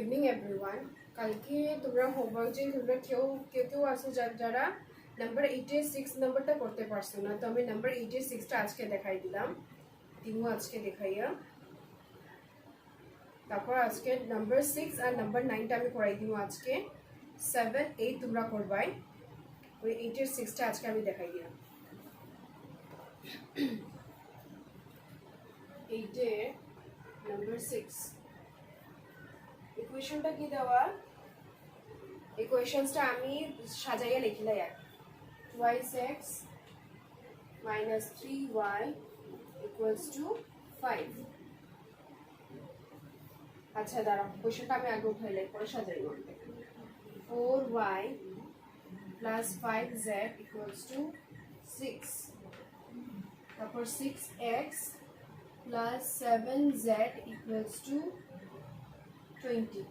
Evening everyone. কালকে তোমরা homework যে তোমরা কেউ কেউ আসো যারা নাম্বার 86 নাম্বারটা করতে পারছো না, তো আমি নাম্বার 86টা আজকে দেখাই দিলাম। তিনও আজকে দেখাইয়া তারপর আজকে নাম্বার 6 আর নাম্বার 9টা আমি করাই দিব। আজকে 7 8 তোমরা করবাই। ওই 86টা আজকে আমি দেখাই দিলাম। 8 নাম্বার 6 ইকুয়েশনটা কি দেওয়া, ইকুয়েশনসটা আমি সাজাইয়া লিখলাই। আর 2x minus 3y equals to 5। আচ্ছা দাঁড়াও, কোয়েশনটা আমি আগে উঠাইলাই, পরে সাজাই। 4y plus 5z equals to 6। তারপর 6x plus 7z equals to 20।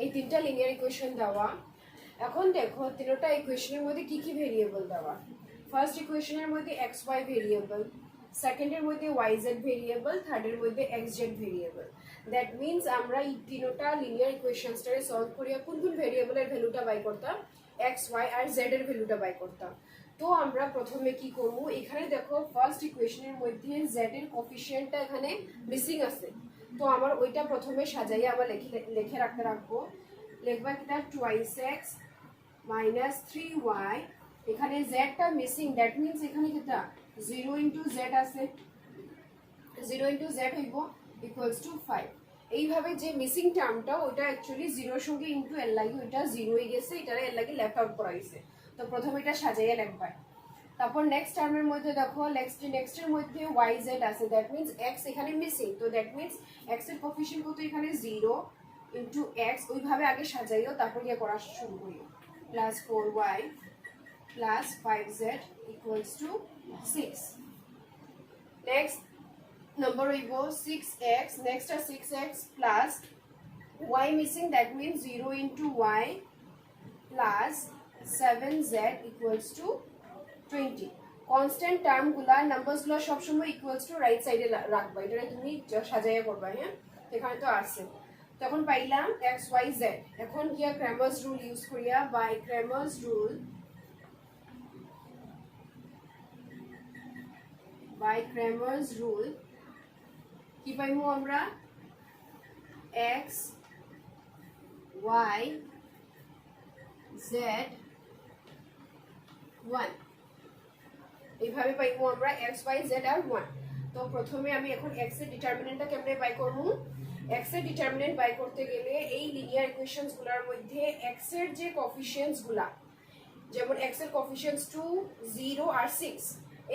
এই তিনটা লিনিয়ার ইকুয়েশন দেওয়া। এখন দেখো তিনটা ইকুয়েশনের মধ্যে কি কি ভেরিয়েবল দেওয়া। ফার্স্ট ইকুয়েশনের মধ্যে এক্স ওয়াই ভেরিয়েবল, সেকেন্ডের মধ্যে ওয়াই জেড ভেরিয়েবল, থার্ডের মধ্যে x Z variable. That means আমরা এই তিনটা লিনিয়ার ইকুয়েশনসটারে সলভ করিয়া কোন কোন ভেরিয়েবলের ভ্যালুটা বাই করতাম, এক্স ওয়াই আর জেড এর ভ্যালুটা বাই করতাম। তো আমরা প্রথমে কি করব, এখানে দেখো ফার্স্ট ইকুয়েশনের মধ্যে জেড এর কোফিশিয়েন্টটা এখানে মিসিং আছে। তো আমার ওইটা প্রথমে সাজাইয়া আবার লিখে রাখবো। লিখবা কিটা 2x minus 3y, এখানে জেডটা মিসিং, দ্যাট মিনস এখানে কিটা 0 into z আছে, 0 into z হইব ইকুয়ালস টু 5। এইভাবে যে মিসিং টার্মটা ওটা অ্যাকচুয়ালি 0 সঙ্গে ইনটু এর লাগি ওইটা 0 হয়ে গেছে, এটারে এর লাগি লেফট আউট করা হইছে। তো প্রথমে এটা সাজাইয়া লিখবা। তারপর নেক্সট টার্মের মধ্যে দেখো নেক্সটের মধ্যে ওয়াই জেড আছে, দ্যাট মিনস এক্স এখানে মিসিং। তো দ্যাট মিনস এক্স এর কোফিশিয়েন্ট কত এখানে 0 ইনটু এক্স, ওইভাবে আগে সাজাইও তারপর ইয়ে করা শুরু করিও। Plus 4y plus 5z equals to 6। Next number হইব 6x, next are 6x plus y missing, that means 0 into y plus 7z equals to 20। constant term গুলা নাম্বারস গুলা সব সময় ইকুয়ালস টু রাইট সাইডে রাখবা, এটা তুমি সাজাইয়া করবা। হ্যাঁ, এখানে তো আছে। তখন পাইলাম x y z। এখন গিয়া ক্র্যামার্স রুল ইউজ করিয়া বাই ক্র্যামার্স রুল কি পাইমু আমরা, x y z 1 এইভাবে পাইমু আমরা x y z আর 1। তো প্রথমে আমি এখন x এর ডিটারমিনেন্টটা কেমনে বাই করব। x এর ডিটারমিনেন্ট বাই করতে গেলে এই লিনিয়ার ইকুয়েশনস গুলার মধ্যে x এর যে কোফিশিয়েন্টস গুলা, যেমন x এর কোফিশিয়েন্টস 2 0 আর 6,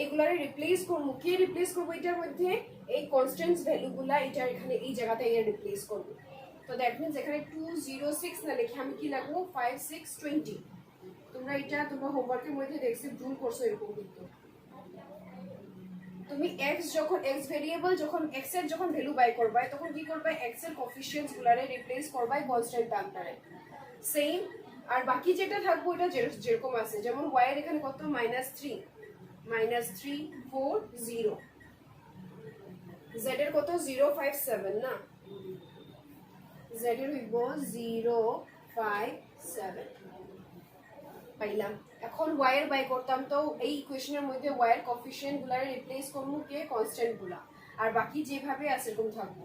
এইগুলারে রিপ্লেস করব। কে রিপ্লেস করব এটার মধ্যে, এই কনস্ট্যান্টস ভ্যালুগুলা এটা এখানে এই জায়গাতে এর রিপ্লেস করব। তো দ্যাট মিন্স এখানে 2 0 6 না লিখে আমি কি লিখব 5 6 20। তোমরা এটা তোমরা হোমওয়ার্কের মধ্যে দেখছো, ভুল করছো এরকম। কিন্তু তুমি x যখন x ভেরিয়েবল যখন x এর যখন ভ্যালু বাই করবা তখন কি করবা, x এর কোফিশিয়েন্টস গুলারে রিপ্লেস করবা কনস্ট্যান্ট টার্মটারে সেম। আর বাকি যেটা থাকবে ওটা যেরকম আছে, যেমন y এর এখানে কত -3 4 0, z এর কত 0 5 7 না, z এর হইব 0 5 7 পাইলাম। এখন y এর বাই করতাম, তো এই ইকুয়েশনের মধ্যে y এর কোফিশিয়েন্ট গুলারে রিপ্লেস করব কে কনস্ট্যান্ট গুলা, আর বাকি যেভাবে আছে এরকম থাকবো।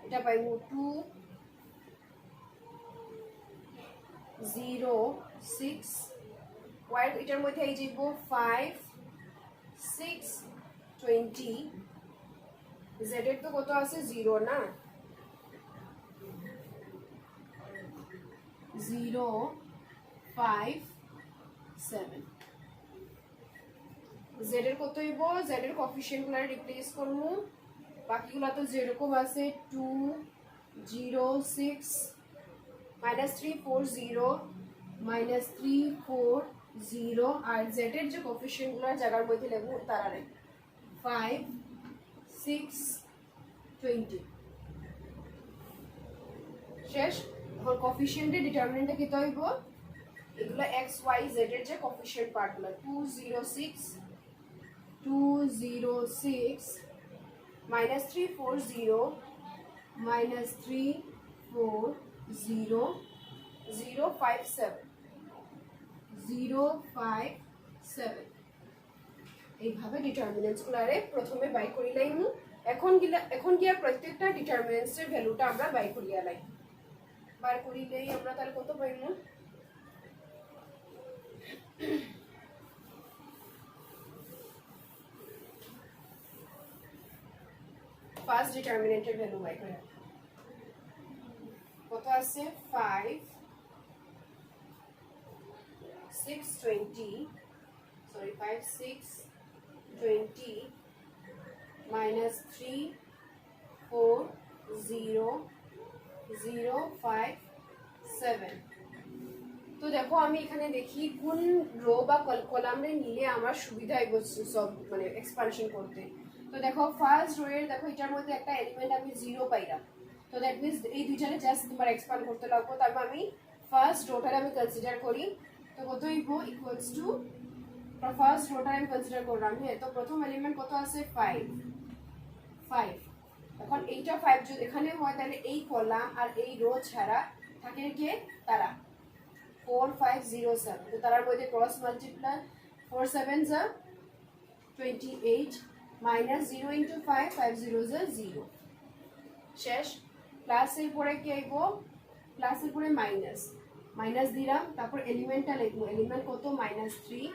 এটা পাইবো 2 0 6, y এটার মধ্যে এই যাইব 5 6 20, z এর তো কত আছে 0 না, 0 5 7। z এর কত হইব, z এর কোফিশিয়েন্ট গুলা রিপ্লেস করব, বাকিগুলা তো যেরকম আছে 2 0 6 -3 4 0 -3 4 0, আর z এর যে কোফিশিয়েন্ট গুলার জায়গার মধ্যে লিখব তারারে 5 6 20 শেষ। এখন কোফিশিয়েন্টের ডিটারমিনেন্টটা কি হইব, এগুলো x y z এর যে কোফিশিয়েন্ট পার্টগুলো 2 0 6 -3 4 0 -3 0.057 এইভাবে ডিটারমিনেন্টসগুলারে প্রথমে বাই করি লাইমু। এখন গিয়া প্রত্যেকটা ডিটারমিনেন্টসের ভ্যালুটা আমরা বাই করিয়া লাই। বার করিলেই আমরা তাহলে কত পাইমু? ফার্স্ট ডিটারমিনেন্টের ভ্যালু বাই করি কত আছে 5 6 20 minus 3 4 0 0 5 7। তো দেখো আমি এখানে দেখি কোন রো বা কলামে নিলে আমার সুবিধা হইব সব মানে এক্সপানশন করতে। তো দেখো ফার্স্ট রো এর দেখো এটার মধ্যে একটা এলিমেন্ট আমি 0 পাইলাম। তো দ্যাট মিন্স এই দুইটারে জাস্ট তোমার এক্সপান্ড করতে লাগবো। তারপর আমি ফার্স্ট রোটারে আমি কনসিডার করি। তো কত হইব ইকুয়ালস টু ফার্স্ট রোটারে আমি কনসিডার করলাম। হ্যাঁ, তো প্রথম এলিমেন্ট কত আছে 5। এখন এইটা 5 যদি এখানে হয় তাহলে এই কলাম আর এই রো ছাড়া থাকে কে তারা 4 5 0 7। তো তার মধ্যে ক্রস মাল্টিপ্লাই 4 7 যা 28 মাইনাস 0 ইন্টু 5 5 0 যা 0 শেষ। প্লাসের পরে কি আইব? প্লাসের পরে মাইনাস দিলাম। তারপর এলিমেন্টটা লিখবো। এলিমেন্ট কত -3।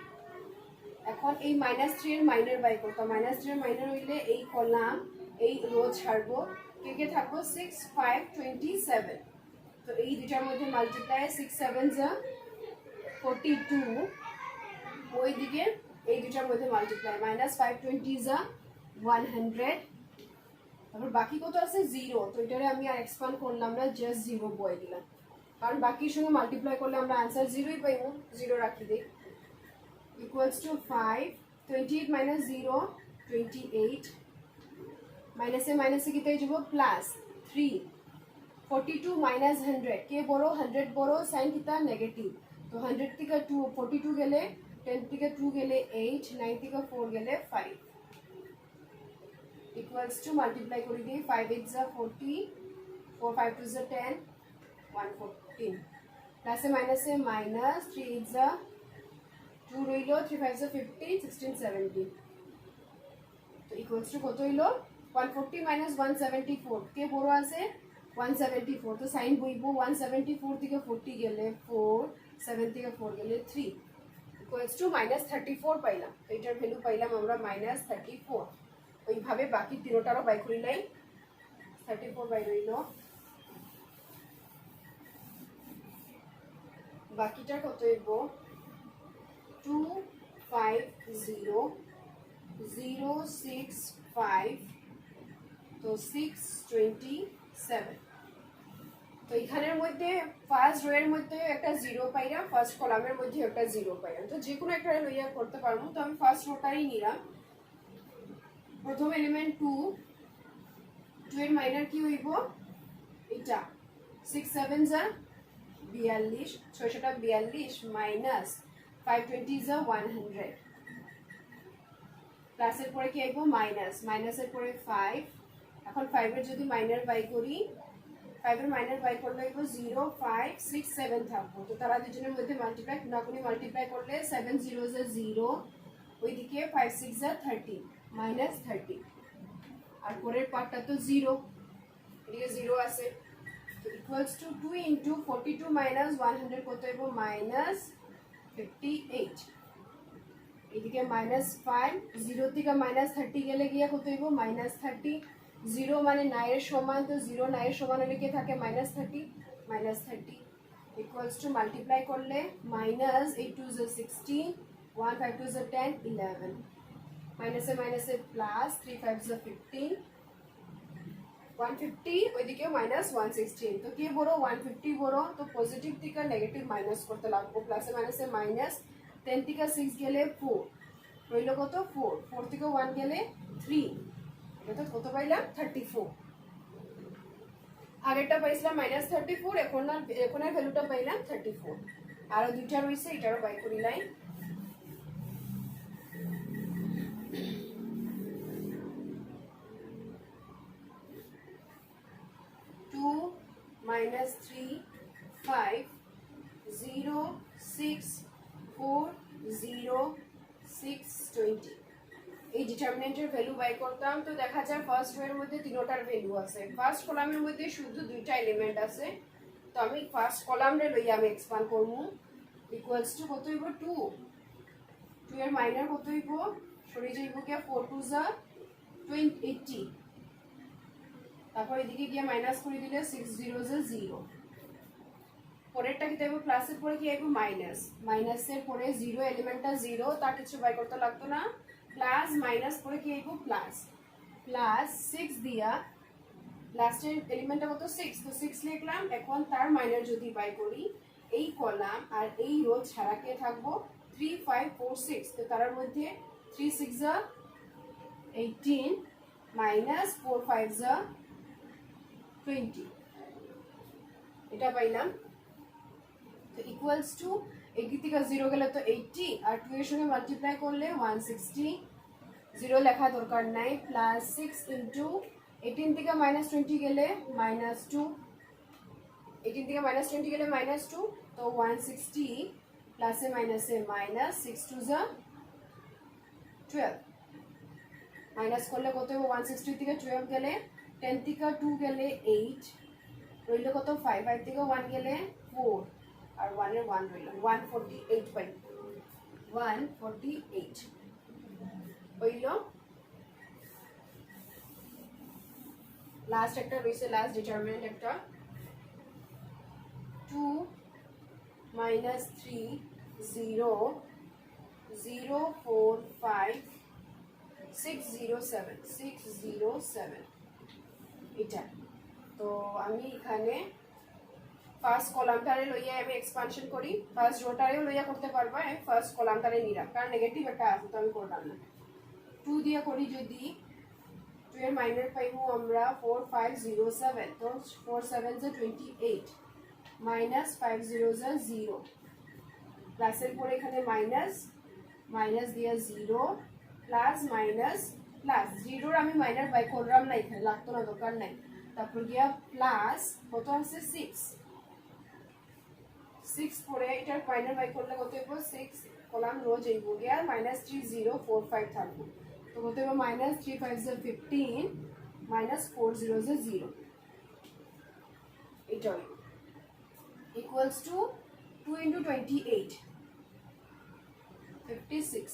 এখন এই -3 এর মাইনার বাই করতাম। -3 এর মাইনার হইলে এই কলাম এই রো ছাড়বো। কে থাকবো 6 5 27। তো এই দুটার মধ্যে মাল্টিপ্লাই 6 7 যা 42। ওইদিকে এই দুটার মধ্যে মাল্টিপ্লাই -5 20 যা 100। তারপর বাকি কত আছে 0। তো এটারে আমি আর এক্সপান্ড করলাম না, জাস্ট 0 বয় দিলাম, কারণ বাকির সঙ্গে মাল্টিপ্লাই করলে আমরা आंसर 0ই পাইবো। 0 রাখি দেই ইকুয়ালস টু 5 28 মাইনাস 0 28 মাইনাসে কি তাই যাব প্লাস 3 42 মাইনাস 100 কে বড় 100 বড় সাইন থিটা নেগেটিভ। তো 100 থেকে 2 42 গেলে 10 থেকে 2 গেলে 8 9 থেকে 4 গেলে 5 equals to multiply করে দিই 5 8 যা 40 4 5 2 যা 10 114 প্লাসে মাইনাসে মাইনাস 3 8 যা 2 রইল 3 5 যা 15 16 17। তো equals to কত হইল 140 minus 174 কে বড় আছে 174। তো সাইন বইবো 174 থেকে 40 গেলে 4 7 থেকে 4 গেলে 3 equals to -34 পাইলাম। তো এটার ভ্যালু পাইলাম আমরা -34। ওইভাবে বাকি তিনটারও বাই করি নাই। 34 বাই রইল। বাকিটা কত হইব 2 5 0 0 6 5। তো 6 27। তো এখানের মধ্যে ফার্স্ট রো এর মধ্যে একটা 0 পাইলাম, ফার্স্ট কলামের মধ্যে একটা 0 পাইলাম। তো যে কোনো একটা লইয়া করতে পারবো। তো আমি ফার্স্ট রোটাই নিলাম। প্রথম এলিমেন্ট 2 এর মাইনার কি হইব এটা 6 7 যা 42 6টা 42 মাইনাস 520 যা 100 প্লাসের পরে কি আইব মাইনাসের পরে 5। এখন 5 এর যদি মাইনার বাই করি 5 এর মাইনার বাই করলে হইব 0 5 6 7 থাকবো। তো তারা দুজনের মধ্যে মাল্টিপ্লাই মাল্টিপ্লাই করলে 7 0 যা 0 ওইদিকে 5 6 যা 30 -30। আর পরের পার্টটা তো 0, এদিকে 0 আছে। তো ইকুয়ালস টু 2 ইনটু 42 মাইনাস 100 কত হইব -58। এদিকে -5 0 থেকে -30 গেলে গিয়া কত হইব -30। 0 মানে 9 এর সমান। তো 0 9 এর সমান হলে কি থাকে -30 ইকুয়ালস টু মাল্টিপ্লাই করলে -8 2 16 1 5 2 10 11 মাইনাসে প্লাস 3 5 15 150 ওইদিকে -116। তো কি বড় 150 বড়। তো পজিটিভ থেকে নেগেটিভ মাইনাস করতে লাগবো। প্লাসে মাইনাসে মাইনাস 10 থেকে 6 গেলে 4 রইল কত 4 4 থেকে 1 গেলে 3। এটা তো কত পাইলাম 34। আগেরটা পাইছিলাম -34, এখন আর ভ্যালুটা পাইলাম 34। আরো দুইটা রইছে, এটারও বাই করি লাই। 2 minus 3 5 0 6 4 0 6 20 এই ডিটারমিনেন্টের ভ্যালু বাই করতাম। তো দেখা যায় ফার্স্ট রোয়ের মধ্যে তিনটার ভ্যালু আছে, ফার্স্ট কলামের মধ্যে শুধু দুইটা এলিমেন্ট আছে। তো আমি ফার্স্ট কলামরে লইয়া আমি এক্সপান্ড করবো। ইকুয়ালস টু কত হইব 2 2 এর মাইনার কত হইব সরে যাইব গিয়া 4 2 যা 80, তারপর এদিকে গিয়া মাইনাস করে দিলে 6 0 যা 0। পরেরটা কি দেব প্লাসের পরে কি আইব মাইনাস, মাইনাসের পরে 0 এলিমেন্টটা 0 তার কিছু বাই করতে লাগতো না, প্লাস মাইনাস পরে কি আইব প্লাস, প্লাস 6 দিয়া লাস্টের এলিমেন্টটা কত 6, তো 6 লিখলাম। এখন তার মাইনার যদি বাই করি এই কলাম আর এই রো ছাড়া কে থাকবো 3 5 4 6, তো তার মধ্যে 3 6 যা 18 মাইনাস 4 5 যা 20, এটা পাইলাম। তো ইকুয়ালস টু এদিক থেকে 0 গেলে তো 80 আর 2 এর সঙ্গে মাল্টিপ্লাই করলে 160, 0 লেখা দরকার নাই, প্লাস 6 ইন্টু 18 থেকে মাইনাস 20 গেলে মাইনাস 2, 18 থেকে মাইনাস 20 গেলে মাইনাস 2, তো 160 প্লাসে মাইনাসে মাইনাস 6 2 যা 12, মাইনাস করলে কত হবে 160 থেকে 12 গেলে 10 থেকে 2 গেলে 8 রইল কত 5, 5 থেকে 1 গেলে 4 আর 1 এর 1 রইল 148 বাই 148 হইল। লাস্ট একটা রইছে, লাস্ট ডিটারমিনেন্ট একটা 2 minus 3 0 0 4 5 6 0 7 6 0 7 এটা। তো আমি এখানে ফার্স্ট কলামটারে লইয়া আমি এক্সপানশন করি, ফার্স্ট রোটারেও লইয়া করতে পারবো, আমি ফার্স্ট কলামটারে নিলাম কারণ নেগেটিভ একটা আছে তো আমি করলাম না। 2 দিয়ে করি যদি 2 এর মাইনার পাইবো আমরা 4 5 0 7, তো 4 7 যা 28 মাইনাস 5 0 যা 0, প্লাসের পরে এখানে মাইনাস, মাইনাস দিয়া 0 প্লাস মাইনাস প্লাস 0 আমি মাইনার বাই করলাম না, এখানে লাগতো না দরকার নাই। তারপর গিয়া প্লাস কত আছে 6 6 পরে এটার মাইনার বাই করলে কত হইব 6 কলাম রো যাইব গিয়া মাইনাস 3 0 4 5 থাকবো, তো কত হইব মাইনাস 3 5 যা 15 মাইনাস 4 0 যা 0, এটা হইব equals to 2 into 28 56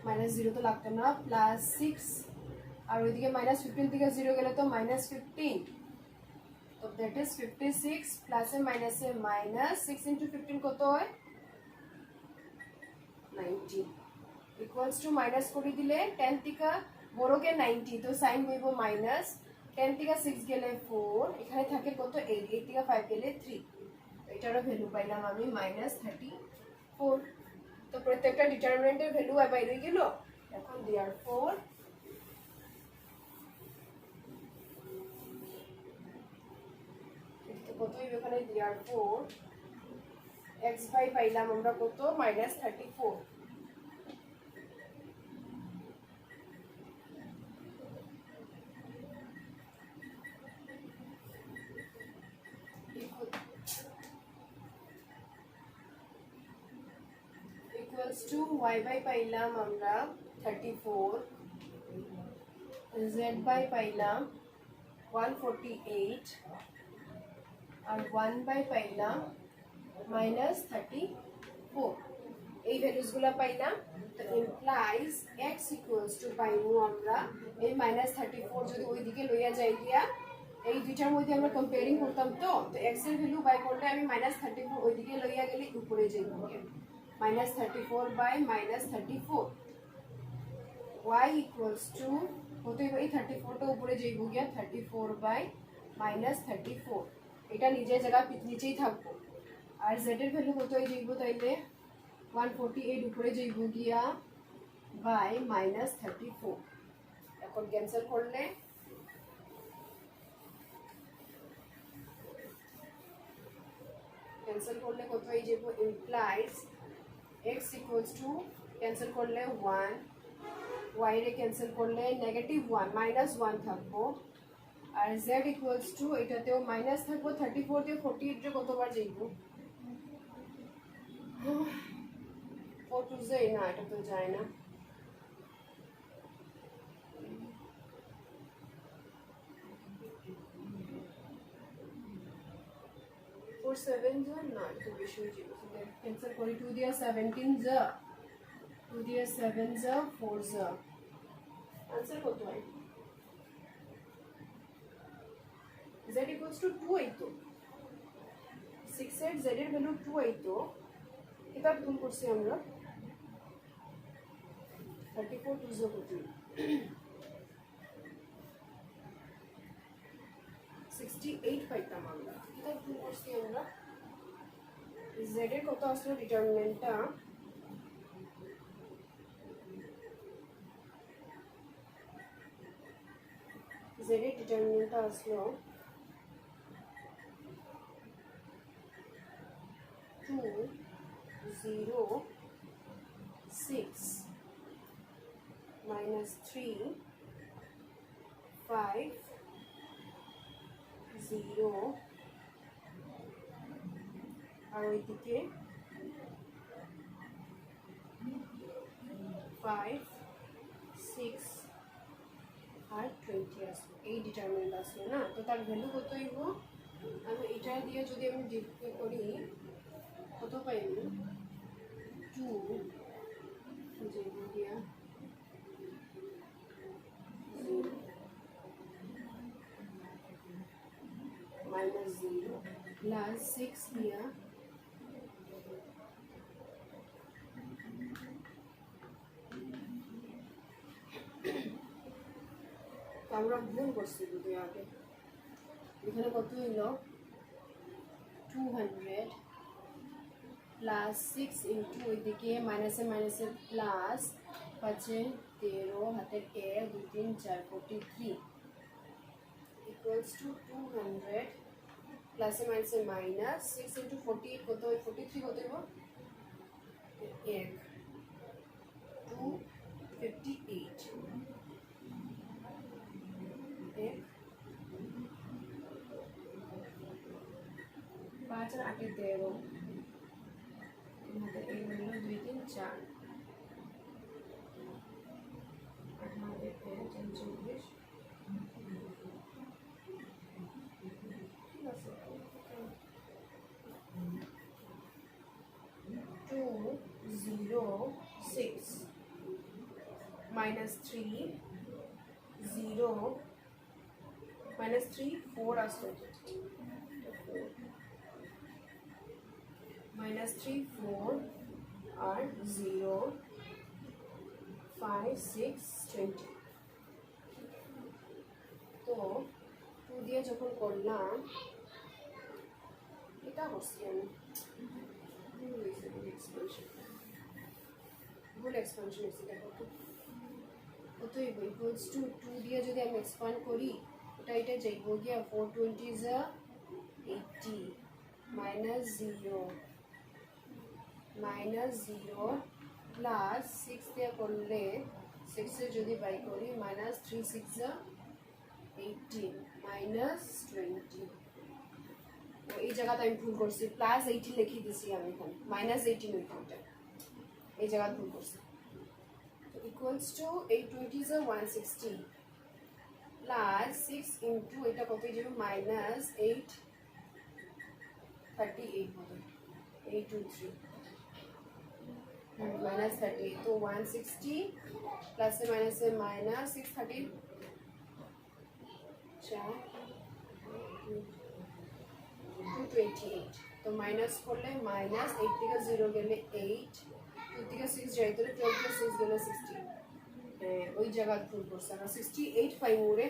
minus 0 তো লাগতো না, প্লাস 6 আর ওইদিকে মাইনাস 15 থেকে 0 গেলে তো মাইনাস 15, তো দ্যাট ইজ 56 প্লাসে মাইনাসে মাইনাস 6 into 15 কত হয় 90 equals to মাইনাস করে দিলে 10 থেকে বড়কে 90, তো সাইন হইব মাইনাস 10 থেকে 6 গেলে 4, এখানে থাকে কত 8, 8 থেকে 5 গেলে 3, এটারও ভ্যালু পাইলাম আমি মাইনাস 34। তো প্রত্যেকটা ডিটারমিনেন্টের ভ্যালু বাইরে গেল। এখন therefore কত হইবে এখানে therefore x বাই পাইলাম আমরা কত minus 34, equals to y by পাইলাম আমরা 34, z by পাইলাম 148 আর 1 by পাইলাম minus 34, এই ভ্যালুসগুলো পাইলাম। তো ইমপ্লাইজ x equals to পাইমু আমরা এই minus 34 যদি ওইদিকে লইয়া যাই গিয়া এই দুইটার মধ্যে আমরা কম্পেয়ারিং করতাম, তো x এর ভ্যালু বাই করলে আমি minus 34 ওইদিকে লইয়া গেলে উপরে যাইব গিয়া minus 34 by minus 34, y equals to কত হইব এই 34 টা উপরে যাইব গিয়া 34 by minus 34, এটা নিজের জায়গা নিচেই থাকবো। আর z এর ভ্যালু কত হয়ে যাইব তাইলে 148 উপরে যাইব গিয়া by minus 34, এখন ক্যান্সেল করলে কত হয়ে যাইব implies x equals to cancel করলে 1, y রে ক্যান্সেল করলে -1 -1 থাকবো আর z ইকুয়ালস টু এটাতেও মাইনাস থাকবো 34 দিয়ে 48 রে কতবার যাইব 4 টু যায় না, এটা তো যায় না। 4 7 যা না, এটা বেশি হয়ে যাবে, ক্যান্সেল করি। 2 দিয়ে 17 যা, 2 দিয়ে 7 যা, 4 যা, आंसर কত হয়? z equals to 2 আইতো, 6 এর z এর ভ্যালু 2 আইতো, এটা ভুল করছি আমরা। 34 2 0 কত? 68 পাইতাম আমরা, এটা ভুল করছি আমরা। z এর কত আসলো ডিটারমিনেন্টটা, z এর ডিটারমিনেন্টটা আসলো 2 0 6 minus 3 5 0 আর ওইদিকে 5 6 আর 20 আসলো, এই ডিটারমিনেন্ট আসলো না। তো তার ভ্যালু কত হইব, আমি এটা দিয়ে যদি আমি ডিফাই করি কত পাইব, 2 যেগুলো দিয়া minus 0 plus 6 দিয়া আমরা ভুল করছি দুটো আগে। এখানে কত হইল 200 প্লাস 6 ইন্টু ওইদিকে মাইনাসে মাইনাসে প্লাস 5 13 হাতের 1 2 3 4 43 ইকুয়ালস টু 200 প্লাসে মাইনাসে মাইনাস 6 ইন্টু 48 কত হয়, 43 কত হইব 1 258 5 আর 8 13 আমাদের এই হলো 2 3 4 আমাদের 44 2 0 6 minus 3 0 minus 3 4 আসলো, minus 3 4 আর 0 5 6 20। তো 2 দিয়ে যখন করলাম এটা করছি আমি ভুল এক্সপানশন হয়েছে, দেখো কত ইকুয়ালস টু 2 দিয়ে যদি আমি এক্সপান্ড করি এটা যাইব গিয়া 420 যা 80 minus 0 প্লাস 6 দিয়ে করলে 6 এ যদি বাই করি minus 3 6 যা 18 minus 20। এই জায়গাতে আমি ভুল করছি, প্লাস 18 লিখে দিছি আমি, এখানে মাইনাস 18 হইতো, এই জায়গা ভুল করছি। ইকুয়ালস টু 820 যা 160 প্লাস 6 ইন্টু এটা কত যাবে মাইনাস 8 38 হবে 823 মাইনাস 38, তো 160 প্লাস মাইনাসে মাইনাস 630 228, তো মাইনাস করলে মাইনাস 8 থেকে 0 গেলে 8, 2 থেকে 6 যাইতে 12 থেকে 6 গেলে 16, ওই জায়গা ভুল করছে আমরা 68 পাই মোরে।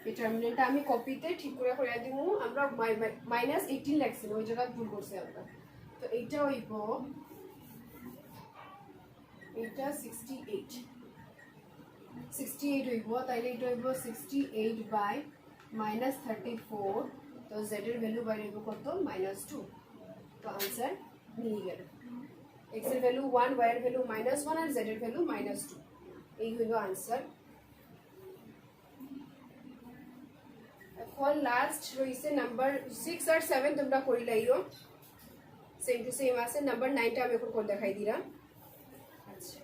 ডিটারমিনেন্টটা আমি কপিতে ঠিক করে করে দিব, আমরা মাইনাস 18 লাগছিল, ওই জায়গা ভুল করছে আমরা। তো এইটা হইব এটা 68 হইব, তাইলে এটা হইব 68 বাই মাইনাস 34, তো জেড এর ভ্যালু বাইরে কত -2, তো आंसर মিলে গেল। x এর ভ্যালু 1, y এর ভ্যালু -1 আর z এর ভ্যালু -2, এই হলো आंसर। এখন লাস্ট রইছে নাম্বার 6 আর 7 তোমরা করি লাইও সেম টু সেম আছে নাম্বার 9 টা আমি এখন করে দেখাই দিলাম আচ্ছা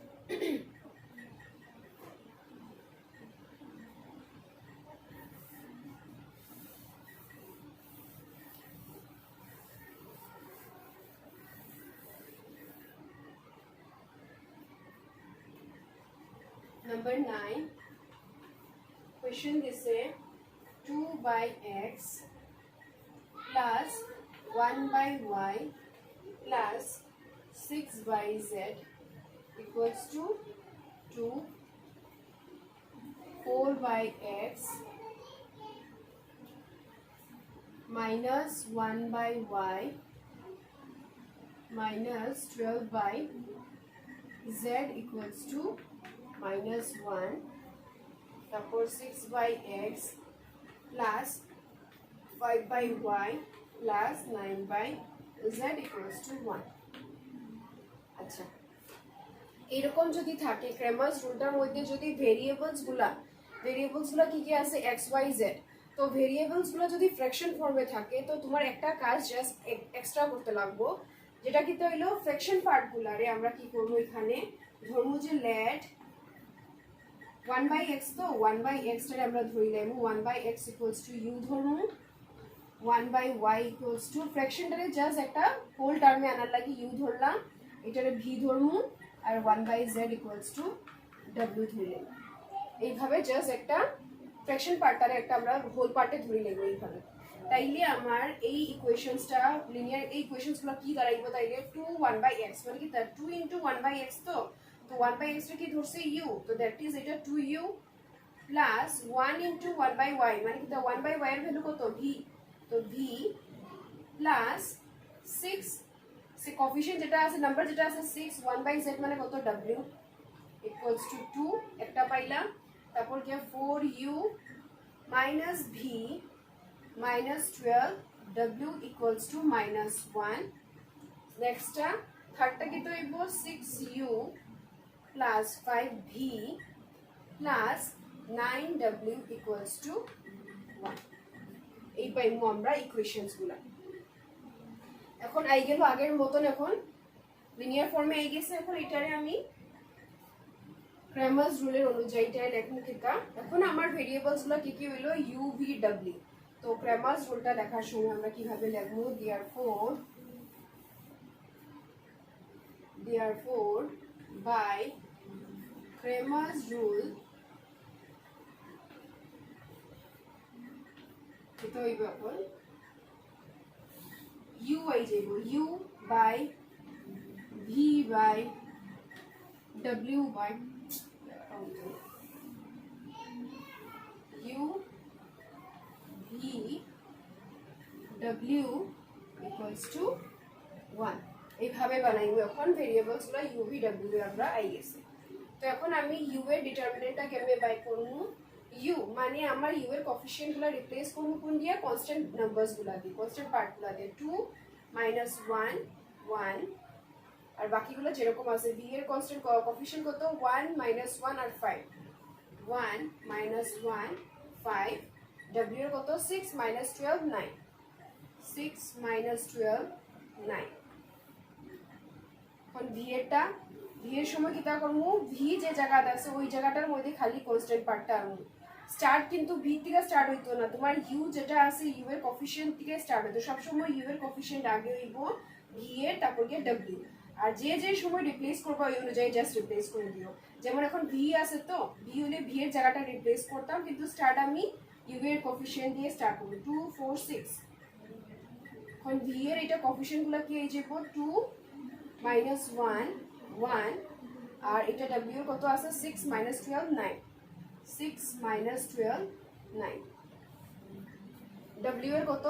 Number 9 question this is 2 by x plus 1 by y plus 6 by z equals to 2 4 by x minus 1 by y minus 12 by z equals to minus 1 তারপর 6 by x plus 5 by y plus 9 by z equals to 1 আচ্ছা এরকম যদি থাকে Cramer's রুলটার মধ্যে যদি variables গুলা কি কি আছে x y z তো ভেরিয়েবলস গুলো যদি ফ্র্যাকশন ফর্মে থাকে তো তোমার একটা কাজ জাস্ট এক্সট্রা করতে লাগবো যেটা কি হইলো ফ্র্যাকশন পার্ট গুলারে আমরা কি করব এখানে ধরবো যে লেট 1 by x তো 1 by x টারে আমরা ধরি লাইমু 1 by x equals to u ধরমু 1 by y equals to fraction টারে জাস্ট একটা হোল টার্মে আনার লাগি u ধরলাম এটারে v ধরমু R 1 by z equals to w ধরলাম এইভাবে জাস্ট একটা ফ্র্যাকশন পার্টটারে একটা আমরা হোল পার্টে ধরি লাইমু এইভাবে তাইলে আমার এই ইকুয়েশনসটা লিনিয়ার এই ইকুয়েশনসগুলো কি দাঁড়াইবো তাইলে 2 1 by x মানে কি তার 2 into 1 by x তো 1 by x টা কি ধরছে u তো দ্যাট ইজ এটা 2u plus 1 into 1 by y মানে কি তা 1 by y এর ভ্যালু কত v তো v প্লাস 6 সে কোএফিশিয়েন্ট যেটা আছে নাম্বার যেটা আছে 6 1 by z মানে কত w equals to 2 একটা পাইলাম তারপর কি 4u minus v minus 12 w equals to minus 1 নেক্সটটা থার্ডটা কি তো হইব 6u plus 5v plus 9w equals to 1 এই পাইমু আমরা ইকুয়েশনস গুলা এখন আই গেল আগের মতন এখন লিনিয়ার ফর্মে আই গেছে এখন এটারে আমি ক্রেমার্স রুলের অনুযায়ী এটাই লেখমু কিতা এখন আমার ভেরিয়েবলস গুলা কি কি হইলো u v w তো ক্রেমার্স রুলটা লেখার সময় আমরা কিভাবে লিখবো therefore by Cramer's rule এটা হইবে এখন u আই যাইব u by v by w by u v w equals to 1 এইভাবে বানাইবো এখন ভেরিয়েবলস গুলো u v w আমরা আই গেছে তো এখন আমি u এর ডিটারমিনেন্টটা কেমনে বাই করব u মানে আমার u এর কোএফিশিয়েন্ট গুলো রিপ্লেস করব কোন দিয়া কনস্ট্যান্ট নাম্বারস গুলো দিয়ে কনস্ট্যান্ট পার্ট গুলো দিয়ে 2 1 1 আর বাকিগুলো যেরকম আছে v এর কনস্ট্যান্ট কোএফিশিয়েন্ট কত 1 1 আর 5 1 1 5 w এর কত 6 12 9 6 12 9 এখন v এরটা v এর সময় কিটা করব v যে জায়গাটা আছে ওই জায়গাটার মধ্যে খালি কনস্ট্যান্ট পার্টটা আনবো স্টার্ট কিন্তু v থেকে স্টার্ট হইতো না তোমার u যেটা আছে u এর কোএফিশিয়েন্ট থেকে স্টার্ট হতো সব সময় u এর কোএফিশিয়েন্ট আগে হইব v এর তারপর গিয়ে w আর যে যে সময় রিপ্লেস করব ওই অনুযায়ী জাস্ট রিপ্লেস করে দিও যেমন এখন v আছে তো v হলে v এর জায়গাটা রিপ্লেস করতাম কিন্তু স্টার্ট আমি u এর কোএফিশিয়েন্ট দিয়ে স্টার্ট করব 2 4 6 এখন v এর এটা কোএফিশিয়েন্ট গুলো কি এই যাবো 2 1 1 আর এটা w এর কত আছে 6 12 9 6 12 9 w এর কত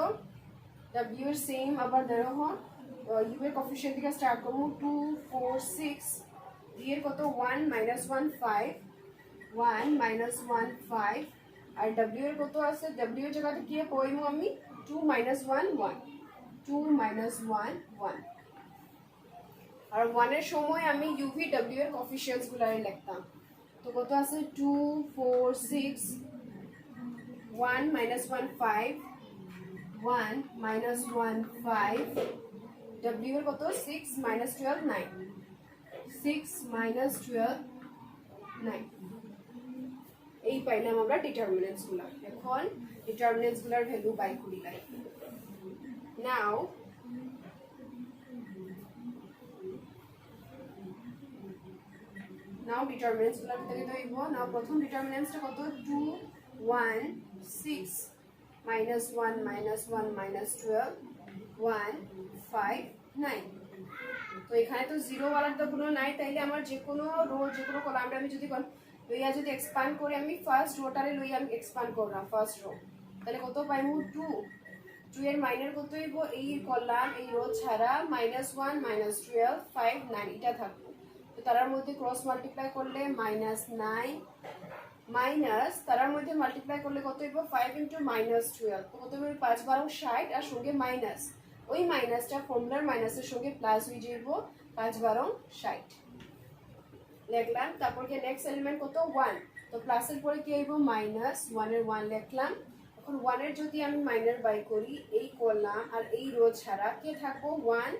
w এর সেম আবার দেখো u এর কোএফিশিয়েন্ট থেকে স্টার্ট করব 2 4 6 v এর কত 1 1 5 1 1 5 আর w এর কত আছে w এর জায়গাতে কি কইমু আমি 2 1 1 2 1 1 আর 1 এর সময় আমি u v w এর কোএফিশিয়েন্টস গুলো লিখতাম তো কত আছে 2 4 6 1 minus 1 5, 1 minus 1 5, w এর কত 6 minus 12 9, 6 minus 12 9। এই পাইলাম আমরা ডিটারমিনেন্টস গুলো। এখন ডিটারমিনেন্টস গুলোর ভ্যালু বাই করি লাই। নাও ডিটারমিনেন্টস গুলো থেকে দেব। নাও প্রথম ডিটারমিনেন্টসটা কত 2 1 6 minus 1 minus 1 minus 12 1 5 9। তো এখানে তো জিরো ওয়ালার তো কোনো নাই, তাইলে আমার যে কোনো রো যে কোনো কলামটা আমি যদি লইয়া যদি এক্সপান্ড করে আমি ফার্স্ট রোটারে লইয়া আমি এক্সপান্ড করলাম ফার্স্ট রো, তাহলে কত পাইমু 2। 2 এর মাইনার কত হইব এই কলাম এই রো ছাড়া -1 -12 5 9 এটা থাকবে। তো তার মধ্যে ক্রস মাল্টিপ্লাই করলে -9 মাইনাস তার মধ্যে মাল্টিপ্লাই করলে কত হইব 5 * -12, তো কত হবে 5 12 60 আর সঙ্গে মাইনাস, ওই মাইনাসটা ফর্মুলার মাইনাসের সঙ্গে প্লাস হয়ে যাইব 5 12 60 লিখলাম। তারপর কি নেক্সট এলিমেন্ট কত 1, তো প্লাসের পরে কি হইব মাইনাস 1 এর 1 লিখলাম। এখন 1 এর যদি আমি মাইনার বাই করি এই কলাম আর এই রো ছাড়া কে থাকবো 1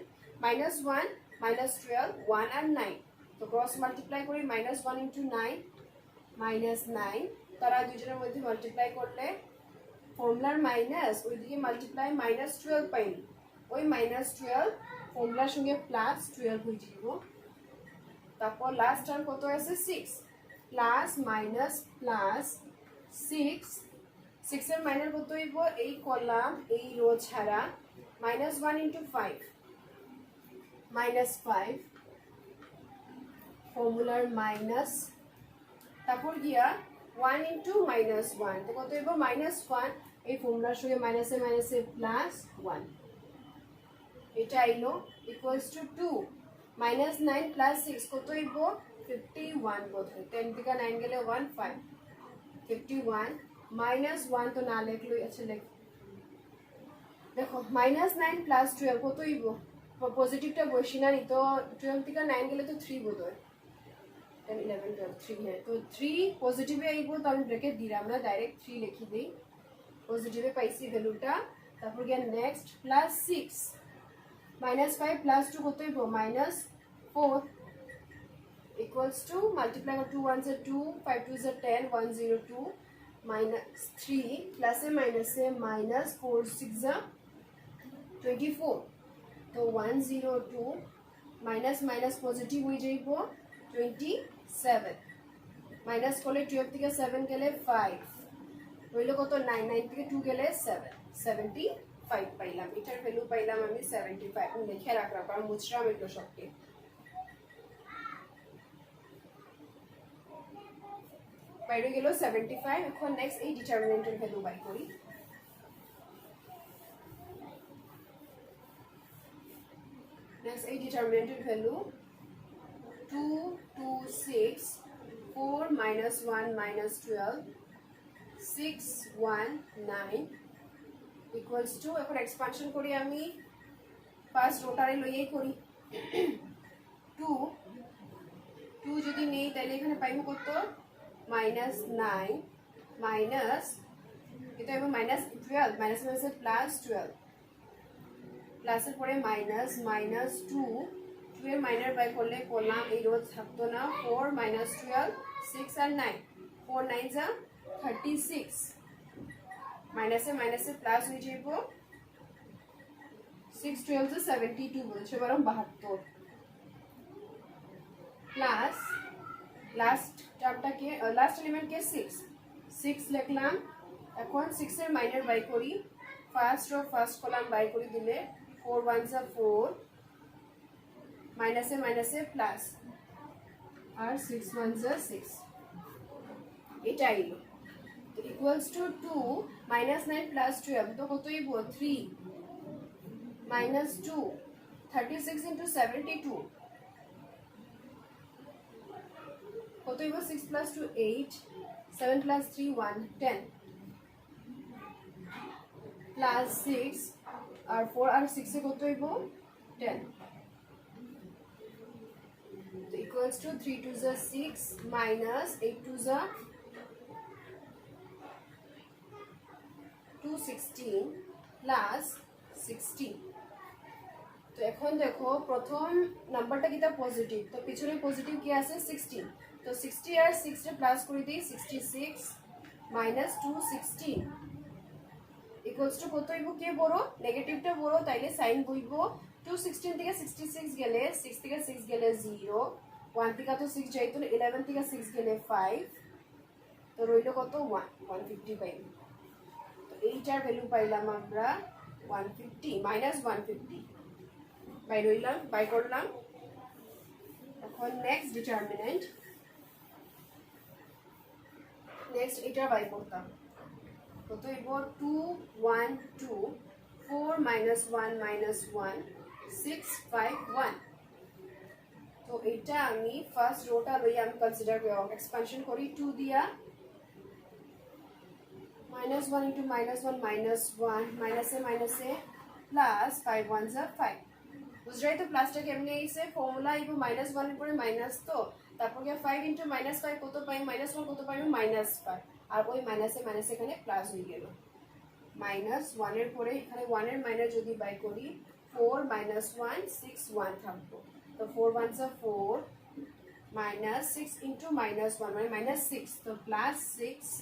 -1 -12 1 আর 9, তো ক্রস মাল্টিপ্লাই করি -1 * 9 -9, তারা দুজনের মধ্যে মাল্টিপ্লাই করলে ফর্মুলার মাইনাস ওইদিকে মাল্টিপ্লাই -12 পাইনি, ওই -12 ফর্মুলার সঙ্গে +12 হয়ে যাব। তারপর লাস্ট টার্ম কত আছে 6 প্লাস মাইনাস প্লাস 6, 6 এর মাইনার কত হইব এই কলাম এই রো ছাড়া -1 * 5 -5 ফর্মুলার মাইনাস, তারপর গিয়া 1 * -1, তো কত হইব -1 এই ফর্মুলার সঙ্গে মাইনাসে মাইনাসে +1, এটা আইলো ইকুয়ালস টু 2 -9 + 6 কত হইব 51 কত 10 থেকে 9 গেলে 1 5 51 -1 তো না লিখলো আচ্ছা লেখ দেখো -9 + 12 কত হইব পজিটিভটা বসি না নি, তো 12 থেকে 9 গেলে তো 3 বোধ হয় 10 11 12 3 है, तो 3 পজিটিভে আইব, তো আমি ব্র্যাকেট দিলাম না ডাইরেক্ট 3 লিখি দেই, পজিটিভে পাইছি ভ্যালুটা। তারপর গিয়া নেক্সট +6 -5 + 2 কত হইব -4 ইকুয়ালস টু মাল্টিপ্লাই 2 1 * 2 5 2 * 10 102 -3 প্লাসে মাইনাসে -4 6 24, তো 102 মাইনাস মাইনাস পজিটিভ হয়ে যাইব 27, মাইনাস করলে 12 থেকে 7 গেলে 5 রইল কত 9 9 থেকে 2 গেলে 7 75 পাইলাম। এটার ভ্যালু পাইলাম আমি 75, আমি লিখে রাখলাম কারণ মুছরাম এগুলো সবকে। বাইরে গেল 75। এখন নেক্সট এই ডিটারমিনেন্টের ভ্যালু বাই করি। নেক্সট এই ডিটারমিনেন্টের ভ্যালু 2 2 6 4 - 1 -12 6 1 9 ইকুয়ালস টু, এখন এক্সপানশন করি আমি ফার্স্ট রোটারে লইয়াই করি 2 2 যদি নেই তাহলে এখানে পাইবো কত -9 মাইনাস এটা হবে -12 মাইনাস মাইনাসে +12 প্লাসের পরে মাইনাস -2 2 এর মাইনার বাই করলে কলাম এই রো থাকতো না 4 -12 6 আর 9 4 9 যা 36 মাইনাসে মাইনাসে প্লাস হয়ে যাইব 6 12 যা 72 বলছে বরং 72 প্লাস লাস্ট টার্মটাকে লাস্ট এলিমেন্টকে 6 6 লিখলাম। এখন 6 এর মাইনার বাই করি first row first column by করে দিলে 4 1 যা 4 মাইনাসে মাইনাসে প্লাস আর 6 1 যা 6 এটা আইলো, তো ইকুয়ালস টু 2 -9 + 12, তো কত হইব 3 -2 36 * 72 কত হইব 6 + 2 8 7 + 3 1 10 প্লাস 6 আর 4 আর 6 এ কত হইব 10, তো ইকুয়ালস টু 3 2 যা 6 -8 2 যা 16 প্লাস 16 তো এখন দেখো প্রথম নাম্বারটা কিটা পজিটিভ তো পিছনে পজিটিভ কি আছে 16 তো 60 আর 6 রে প্লাস করে দিই 66 মাইনাস 216 ইকুয়ালস টু কত হইব কে বড় নেগেটিভটা বড় তাইলে সাইন বইব 216 থেকে 66 গেলে 6 থেকে 6 গেলে 0 1 থেকে তো 6 যাইতো 11 থেকে 6 গেলে 5 তো রইল কত 150 পাইব তো এইটার ভ্যালু পাইলাম আমরা 150 মাইনাস 150 বাই রইলাম বাই করলাম এখন নেক্সট ডিটারমিনেন্ট নেক্সট এটা বাই করতাম কত হইব 2 1 2 4 minus 1 minus 1 6 5 1 তো এটা আমি ফার্স্ট রোটা লইয়া আমি কনসিডার করব এক্সপানশন করি 2 দিয়া minus 1 into minus 1 minus 1 minus a plus 5 ones are 5 বুঝরাই তো প্লাসটা কেমনে আইছে ফর্মুলা ইবো মাইনাস 1 এর পরে মাইনাস তো তারপর কি 5 into minus 5 কত পাই minus 1 কত পাই minus 5 আর ওই মাইনাসে মাইনাস এখানে প্লাস হয়ে গেল মাইনাস 1 এর পরে এখানে 1 এর মাইনাস যদি বাই করি 4 minus 1 6 1 থাকবো তো 4 ones are 4 minus 6 into minus 1 মানে minus 6 তো plus 6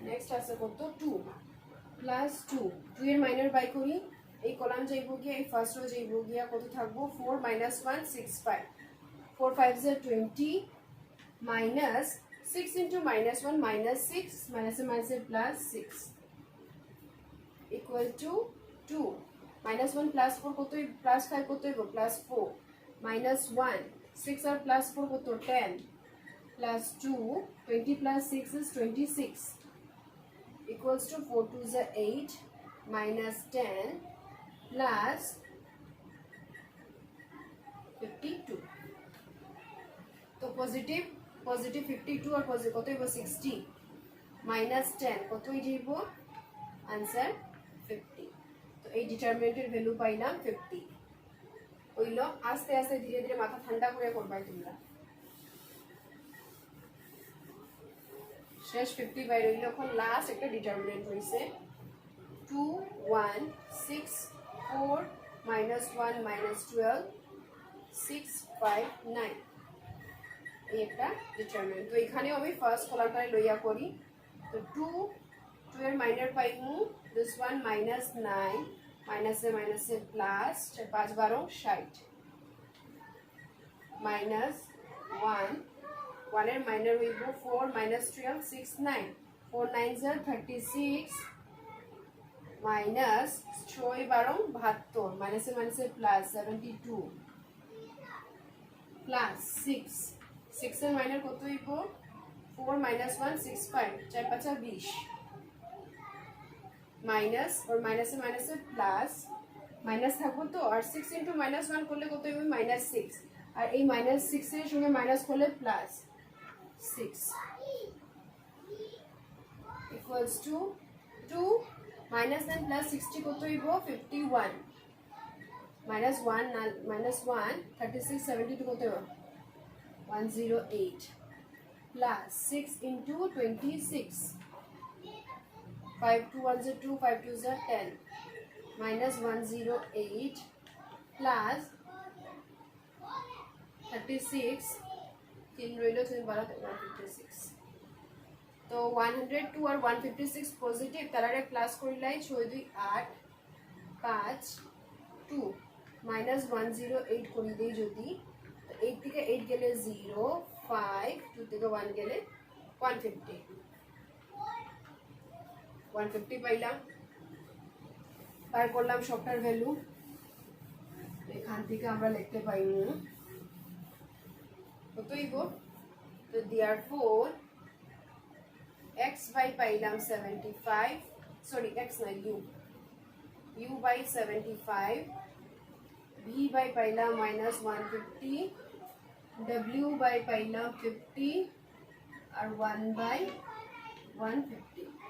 নেক্সট আছে কত 2 প্লাস 2 2 এর মাইনার বাই করি এই কলাম যাইবো গিয়া এই ফার্স্ট রো যাইবো গিয়া কত থাকবো 4 minus 1 6 5 4 5 is 20 minus 6 into minus 1 minus 6 minus a minus a plus 6 equal to 2 minus 1 plus 4 কত plus 5 কত হইব plus 4 minus 1 6 আর plus 4 কত 10 plus 2 20 plus 6 is 26 equals to 4 to the 8 minus 10 plus 52 तो पॉजिटिव 52 और पॉजिटिव কত হইব 60 minus 10 কত হইব आंसर 50 তো এই ডিটারমিনেন্টের ভ্যালু পাইলাম 50 হইলো আস্তে আস্তে ধীরে ধীরে মাথা ঠান্ডা করে করবাই তোমরা শেষ 50 বাই রইল এখন লাস্ট একটা ডিটারমিনেন্ট হইছে 2 1 6 4 minus 1 minus 12 6 5 9 এই একটা ডিটারমিনেন্ট তো এখানেও আমি ফার্স্ট কলামটাই লইয়া করি তো 2 2 এর minor পাইমু this one minus 9 minus a plus 5 12 60 minus 1 1 এর মাইনার হইব 4 minus 12 6 9 4 9s are 36 minus 6 12 72 minus a plus 72 plus 6 6 এর মাইনার কত হইব 4 minus 1 6 5 4 5 20 মাইনাস और माइनस से प्लस माइनस থাকবো তো আর 6 into -1 করলে কত হবে -6 আর এই -6 এর সঙ্গে মাইনাস করলে plus 6 equals to 2 minus 9 plus 60 কত হইব 51 minus 1 36 72 কত হবে 108 plus 6 into 26 5 2 1 is 2 5 2 is 10 minus 108 plus 36 तीन रहिलो 156 तो 102 और 156 पॉजिटिव तारारे प्लस करिलाई 6 2 8 5 2 minus 108 করি দেই যদি তো 8 থেকে 8 গেলে 0 5 2 থেকে 1 গেলে 150 150 পাইলাম পার করলাম সবটার ভ্যালু এখান থেকে আমরা লিখতে পাইমু কতই গো তো therefore x by পাইলাম 75 সরি x না u by 75 v by পাইলাম -150 w by পাইলাম 50 আর 1 by 150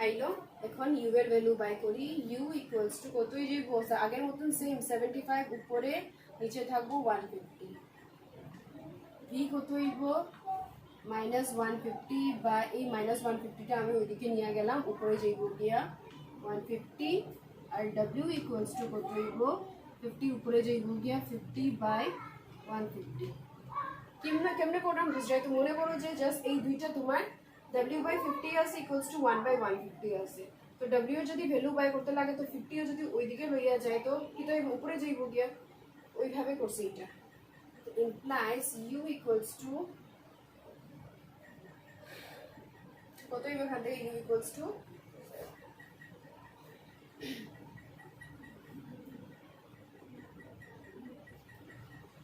আইলো এখন u এর ভ্যালু বাই করি u ইকুয়ালস টু কতই যে আগের মতন সেম 75 উপরে নিচে থাকবো 150 ভি কত হইব -150 বা এই -150টা আমি ওইদিকে নিয়ে গেলাম, উপরে যাইব গিয়া 150 আর w ইকুয়ালস টু কত হইব 50 উপরে যাইব গিয়া 50/150। কেমনে করলাম বুঝাই? তো মনে করো যে জাস্ট এই দুইটা তোমার w/50 আছে ইকুয়ালস টু 1/150 আছে। তো w এর যদি ভ্যালু বাই করতে লাগে তো 50 যদি ওইদিকে লইয়া যায় তো কি তো উপরে যাইব গিয়া, ওইভাবে করছি এটা। তো ইমপ্লাইজ u ইকুয়ালস টু কত হইব এখান থেকে u ইকুয়ালস টু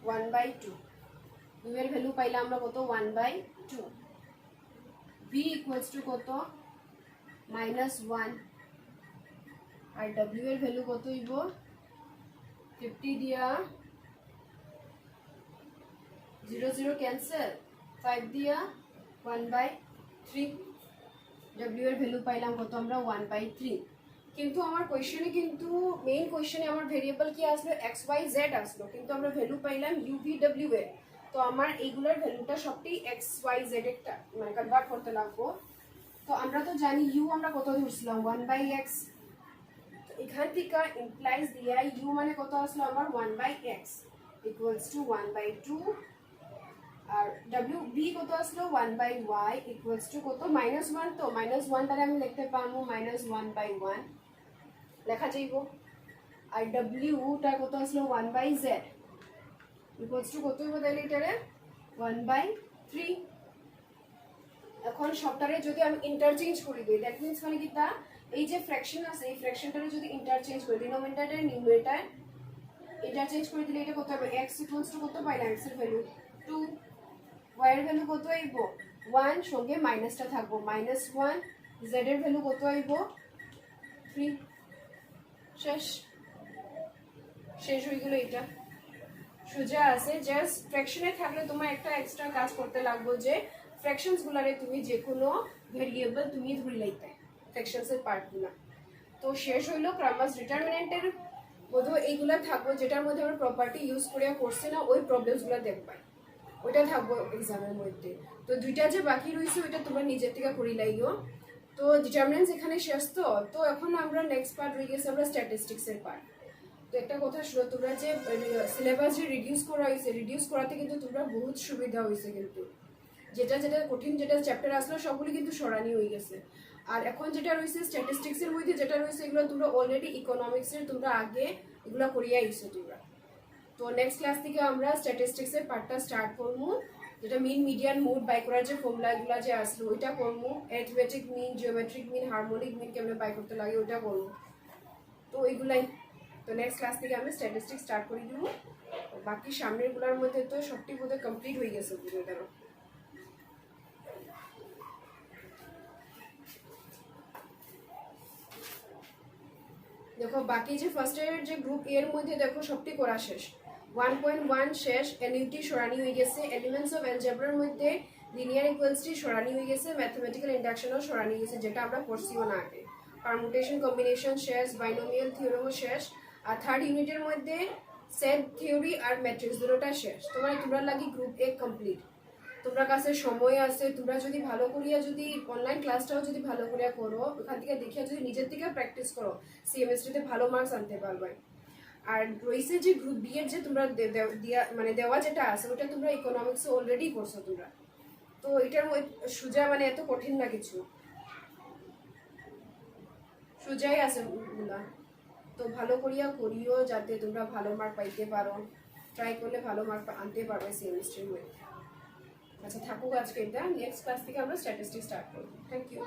1/2। u এর ভ্যালু পাইলাম আমরা কত 1/2। v ইকুয়ালস টু কত -1 আর w এর ভ্যালু কত হইব 50 দিয়া 0 0 ক্যান্সেল, 5 দিয়া 1/3। w এর ভ্যালু পাইলাম কত আমরা 1/3। কিন্তু আমার কোয়েশ্চেনে কিন্তু মেইন কোয়েশ্চেনে আমার ভেরিয়েবল কি আসলো x y z আসলো, কিন্তু আমরা ভ্যালু পাইলাম u v w এর। তো আমার এইগুলোর ভ্যালুটা সবটি x y z একটা মানে কনভার্ট করতে লাগবো। তো আমরা তো জানি u আমরা কত ধরছিলাম 1/x। তো এখান থেকে ইমপ্লাইজ দিয়া u মানে কত আসলো আমার 1/x ইকুয়ালস টু 1/2 আর w v কত আসলো 1/y ইকুয়ালস টু কত -1। তো -1 দ্বারা আমি লিখতে পারবো -1/1 লেখা যাইব। আর w টা কত আসলো 1/z ইকুয়ালস টু কত হইব তাহলে এটারে 1/3। এখন সবটারে যদি আমি ইন্টারচেঞ্জ করে দিই দ্যাট মিন্স মানে কি তা এই যে ফ্র্যাকশন আছে এই ফ্র্যাকশনটারে যদি ইন্টারচেঞ্জ করে ডিনোমিনেটর আর নিউমারেটর ইন্টারচেঞ্জ করে দিলে এটা কত হবে x ইকুয়ালস টু কত পাইলাম x এর ভ্যালু 2, y এর ভ্যালু কত আইব 1 সঙ্গে মাইনাসটা থাকবো -1, z এর ভ্যালু কত আইব 3। শেষ হয়ে গেল। এটা সোজা আছে। জাস্ট ফ্র্যাকশনে থাকলে তোমার একটা এক্সট্রা কাজ করতে লাগবে যে ফ্র্যাকশনস গুলারে তুমি যে কোনো ভেরিয়েবল তুমি ধরে লাইতে ফ্র্যাকশনস এর পার্টগুলো। তো শেষ হইলো ক্রামার্স ডিটারমিনেন্টের মধ্যে এইগুলা থাকবো যেটার মধ্যে আমরা প্রপার্টি ইউজ করিয়া করছি না ওই প্রবলেমসগুলো দেখবা, ওইটা থাকবো এক্সামের মধ্যে। তো দুইটা যে বাকি রয়েছে ওইটা তোমরা নিজের থেকে করি লাইও। তো ডিটারমিনেন্টস এখানে শেষ। তো এখন আমরা নেক্সট পার্ট রয়ে গেছে আমরা স্ট্যাটিস্টিক্স এর পার্ট। তো একটা কথা শুনো, তোমরা যে সিলেবাস যে রিডিউস করা হয়েছে রিডিউস করাতে কিন্তু তোমরা বহুত সুবিধা হয়েছে, কিন্তু যেটা যেটা কঠিন যেটা চ্যাপ্টার আসলো সবগুলি কিন্তু সরানি হয়ে গেছে। আর এখন যেটা রয়েছে স্ট্যাটিস্টিক্সের মধ্যে যেটা রয়েছে এগুলো তোমরা অলরেডি ইকোনমিক্সের তোমরা আগে এগুলো করিয়া আইছো তোমরা। তো নেক্সট ক্লাস থেকে আমরা স্ট্যাটিস্টিক্সের পার্টটা স্টার্ট করবো, যেটা মিন মিডিয়ান মুড বাই করার যে ফর্মুলাগুলো যে আসলো ওইটা করবো, arithmetic mean geometric mean harmonic mean কেমনে বাই করতে লাগে ওইটা করবো। তো ওইগুলাই তো নেক্সট ক্লাস থেকে আমি স্ট্যাটিস্টিক্স স্টার্ট করে দিব। বাকি সামনেরগুলোর মধ্যে তো সবটি বোধহয় কমপ্লিট হয়ে গেছে পুরো। ধরো দেখো বাকি যে ফার্স্ট ইয়ারের যে গ্রুপ এর মধ্যে দেখো সবটি করা শেষ। 1.1 শেষ, এনইউটি সরানি হয়ে গেছে, এলিমেন্টস অফ অ্যালজেব্রার মধ্যে লিনিয়ার ইকুয়ালসটি সরানি হয়ে গেছে, ম্যাথমেটিক্যাল ইন্ডাকশনও সরানি গেছে যেটা আমরা পড়ছিও না আগে, পারমুটেশন কম্বিনেশন শেষ, বাইনোমিয়াল থিওরেমও শেষ। আর থার্ড ইউনিটের মধ্যে সেট থিওরি আর ম্যাট্রিক্স দুটোটা শেষ। তোমরা লাগি গ্রুপ এ কমপ্লিট। তোমরা কাছে সময় আছে, তোমরা যদি ভালো করিয়া যদি অনলাইন ক্লাসটাও যদি ভালো করিয়া করো ওখান থেকে দেখিয়া যদি নিজের থেকে প্র্যাকটিস করো সিএমএসটিতে ভালো মার্কস আনতে পারবে। আর রয়েছে যে গ্রুপ বি এর যে তোমরা মানে দেওয়া যেটা আছে ওটা তোমরা ইকোনমিক্স অলরেডি করছো তোমরা। তো এটার সোজা মানে এত কঠিন না কিছু, সোজাই আছে ওগুলা। তো ভালো করিয়া করিও যাতে তোমরা ভালো মার্ক পাইতে পারো, ট্রাই করলে ভালো মার্ক আনতে পারবে সিএমএসটির মধ্যে। আচ্ছা থাকুক আজকে এটা, নেক্সট ক্লাস থেকে আমরা স্ট্যাটিস্টিক্স স্টার্ট করব। Thank you.